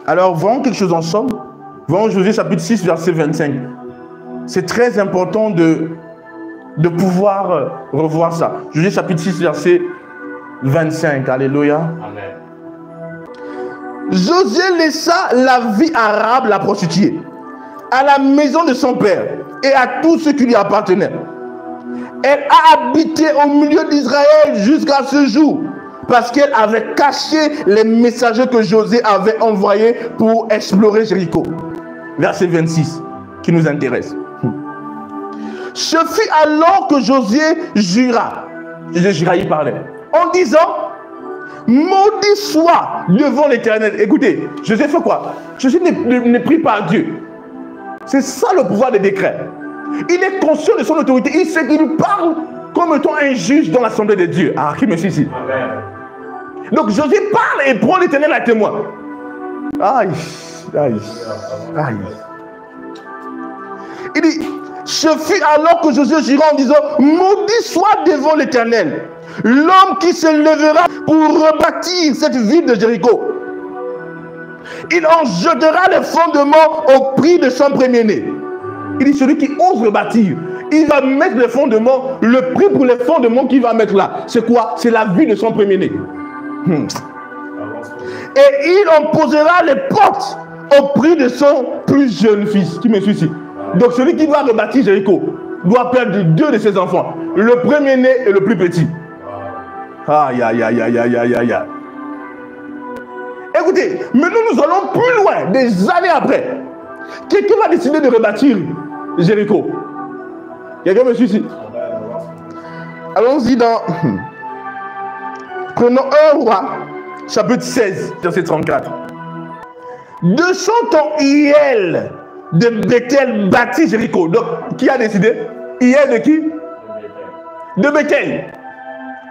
Alors, voyons quelque chose ensemble. Voyons Josué chapitre 6, verset 25. C'est très important de pouvoir revoir ça. Josué chapitre 6, verset 25. Alléluia. Amen. Josué laissa la vie arabe, la prostituée, à la maison de son père et à tout ce qui lui appartenait. Elle a habité au milieu d'Israël jusqu'à ce jour, parce qu'elle avait caché les messagers que Josué avait envoyés pour explorer Jéricho. Verset 26, qui nous intéresse. Ce fut alors que Josué jura, il parlait, en disant: maudit soit devant l'Éternel. Écoutez, Josué fait quoi? Josué ne prie pas à Dieu. C'est ça le pouvoir des décrets. Il est conscient de son autorité. Il sait qu'il parle comme étant un juge dans l'assemblée de Dieu. Ah, qui me suit ici? Donc Josué parle et prend l'Éternel à témoin. Aïe, aïe, aïe. Il dit: ce fut alors que Josué jura en disant: maudit soit devant l'Éternel l'homme qui se lèvera pour rebâtir cette ville de Jéricho. Il en jettera les fondements au prix de son premier-né. Il dit: celui qui ose rebâtir, il va mettre les fondements. Le prix pour les fondements qu'il va mettre là, c'est quoi? C'est la vie de son premier-né. Et il en posera les portes au prix de son plus jeune fils. Qui me suit ici? Donc celui qui doit rebâtir Jéricho doit perdre deux de ses enfants, le premier-né et le plus petit. Aïe, aïe, aïe, aïe, aïe, aïe, aïe. Écoutez, maintenant nous allons plus loin, des années après. Quelqu'un va décider de rebâtir Jéricho. Quelqu'un me suit ici? Allons-y dans... Prenons 1 roi, chapitre 16, verset 34. 200 ans, Hiel de Bethel bâtit Jéricho. Donc, qui a décidé? Hiel de qui? De Bethel.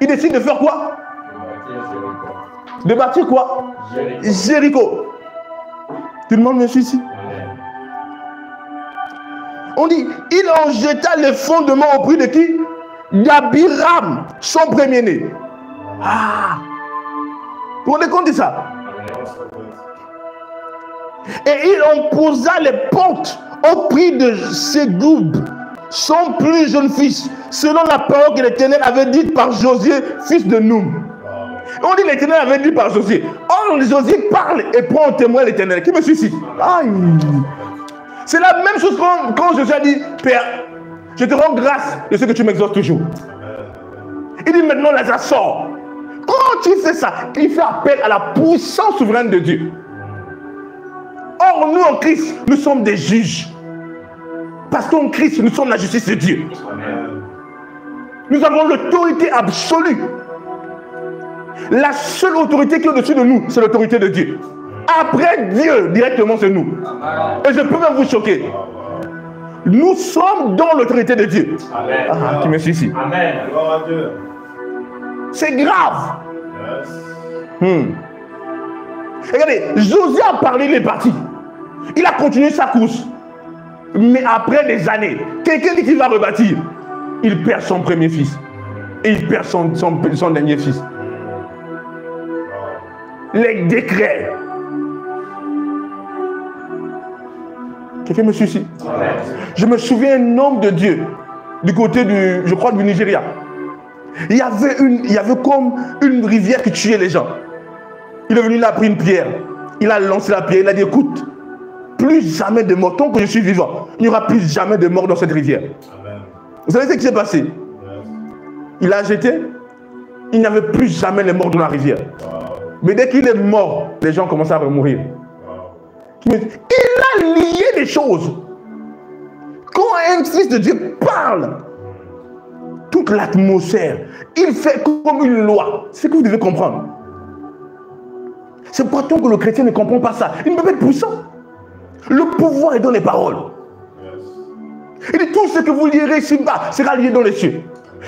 Il décide de faire quoi? De bâtir quoi? Jéricho. Tout le monde me suit ici? On dit: il en jeta les fondements au prix de qui? d'Abiram, son premier-né. Ah! Vous vous rendez compte de ça? Et il en posa les portes au prix de Ségoub, son plus jeune fils, selon la parole que l'Éternel avait dite par Josué, fils de Noum. On dit l'Éternel avait dit par Josué. Or, Josué parle et prend en témoin l'Éternel. Qui me suit ici? Aïe! C'est la même chose quand Josué a dit: Père, je te rends grâce de ce que tu m'exhortes toujours. Il dit maintenant, Lazare sort. Quand il fait ça, il fait appel à la puissance souveraine de Dieu. Or, nous en Christ, nous sommes des juges. Parce qu'en Christ, nous sommes la justice de Dieu. Nous avons l'autorité absolue. La seule autorité qui est au-dessus de nous, c'est l'autorité de Dieu. Après Dieu, directement, c'est nous. Et je peux même vous choquer. Nous sommes dans l'autorité de Dieu. Amen. Ah, qui me suit ici. Amen. C'est grave. Regardez, Josué a parlé, il est parti. Il a continué sa course. Mais après des années, quelqu'un dit qu'il va rebâtir. Il perd son premier fils. Et il perd son dernier fils. Les décrets. Quelqu'un me suit ici? Je me souviens un homme de Dieu du côté du, je crois, du Nigeria. Il y avait comme une rivière qui tuait les gens. Il est venu là, pris une pierre. Il a lancé la pierre. Il a dit: écoute, plus jamais de mort. Tant que je suis vivant, il n'y aura plus jamais de mort dans cette rivière. Amen. Vous savez ce qui s'est passé? Il a jeté. Il n'y avait plus jamais de mort dans la rivière. Mais dès qu'il est mort, les gens commencent à mourir. Il a lié des choses. Quand un fils de Dieu parle, toute l'atmosphère, il fait comme une loi. C'est ce que vous devez comprendre. C'est pourtant que le chrétien ne comprend pas ça. Il ne peut pas être puissant. Le pouvoir est dans les paroles. Il dit: tout ce que vous lirez ici-bas sera lié dans les cieux.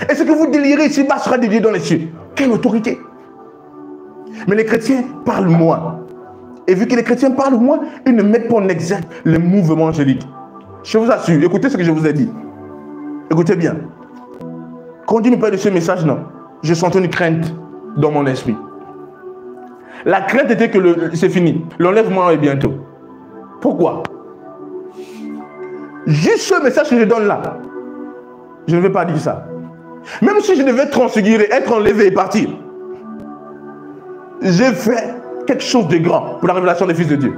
Et ce que vous délirez ici-bas sera lié dans les cieux. Quelle autorité! Mais les chrétiens parlent moins. Et vu que les chrétiens parlent moins, ils ne mettent pas en exergue les mouvements angéliques. Je vous assure, écoutez ce que je vous ai dit. Écoutez bien. Quand Dieu me parle de ce message, non, je sentais une crainte dans mon esprit. La crainte était que c'est fini. L'enlèvement est bientôt. Pourquoi? Juste ce message que je donne là, je ne vais pas dire ça. Même si je devais transfigurer, être enlevé et partir, j'ai fait quelque chose de grand pour la révélation des fils de Dieu.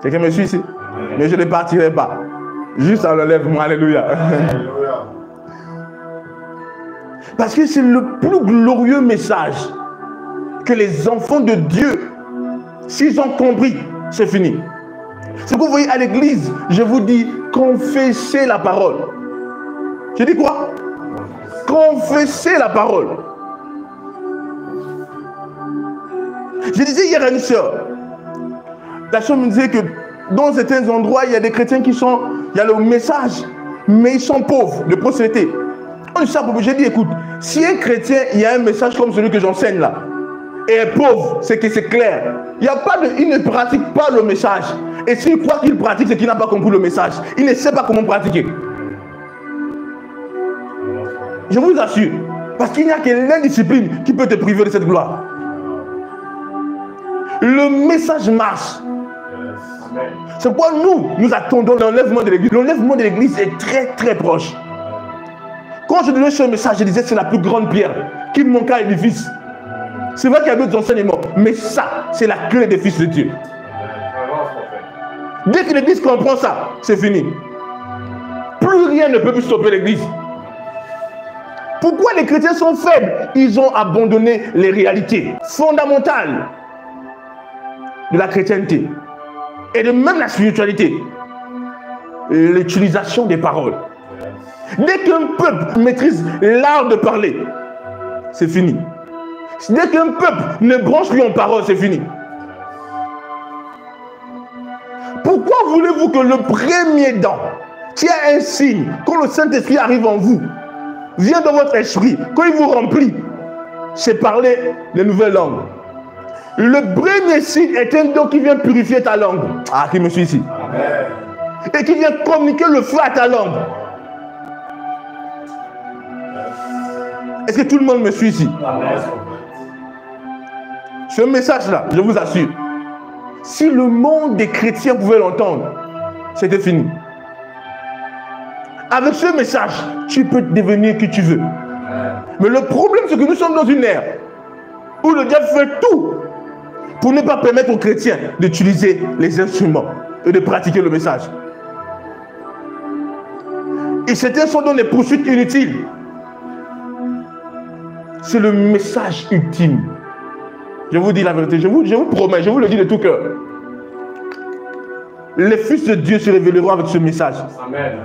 Quelqu'un me suit ici? Mais je ne partirai pas. Juste à l'enlèvement. Alléluia. Parce que c'est le plus glorieux message que les enfants de Dieu, s'ils ont compris, c'est fini. Ce que vous voyez à l'église, je vous dis, confessez la parole. Je dis quoi? Confessez la parole. Je disais hier à une soeur, la soeur me disait que dans certains endroits, il y a des chrétiens qui sont, il y a le message, mais ils sont pauvres de prospérité. J'ai dit, écoute, si un chrétien, il y a un message comme celui que j'enseigne là, et est pauvre, c'est que c'est clair. Il ne pratique pas le message. Et s'il croit qu'il pratique, c'est qu'il n'a pas compris le message. Il ne sait pas comment pratiquer. Je vous assure. Parce qu'il n'y a que l'indiscipline qui peut te priver de cette gloire. Le message marche. C'est pourquoi nous attendons l'enlèvement de l'église. L'enlèvement de l'église est très très proche. Quand je donnais ce message, je disais c'est la plus grande pierre qui manque à l'édifice. C'est vrai qu'il y a d'autres enseignements, mais ça, c'est la clé des fils de Dieu. Dès que l'église comprend ça, c'est fini. Plus rien ne peut plus stopper l'église. Pourquoi les chrétiens sont faibles? Ils ont abandonné les réalités fondamentales de la chrétienté et de même la spiritualité. L'utilisation des paroles. Dès qu'un peuple maîtrise l'art de parler, c'est fini. Dès qu'un peuple ne branche plus en parole, c'est fini. Pourquoi voulez-vous que le premier don, qui est un signe, quand le Saint-Esprit arrive en vous, vient dans votre esprit, quand il vous remplit, c'est parler les nouvelles langues. Le premier signe est un don qui vient purifier ta langue. Ah, qui me suit ici? Amen. Et qui vient communiquer le feu à ta langue. Est-ce que tout le monde me suit ici? Amen. Ce message-là, je vous assure, si le monde des chrétiens pouvait l'entendre, c'était fini. Avec ce message, tu peux devenir qui tu veux. Mais le problème, c'est que nous sommes dans une ère où le diable fait tout pour ne pas permettre aux chrétiens d'utiliser les instruments et de pratiquer le message. Et certains sont dans des poursuites inutiles. C'est le message ultime. Je vous dis la vérité, je vous promets, je vous le dis de tout cœur. Les fils de Dieu se révéleront avec ce message. Amen.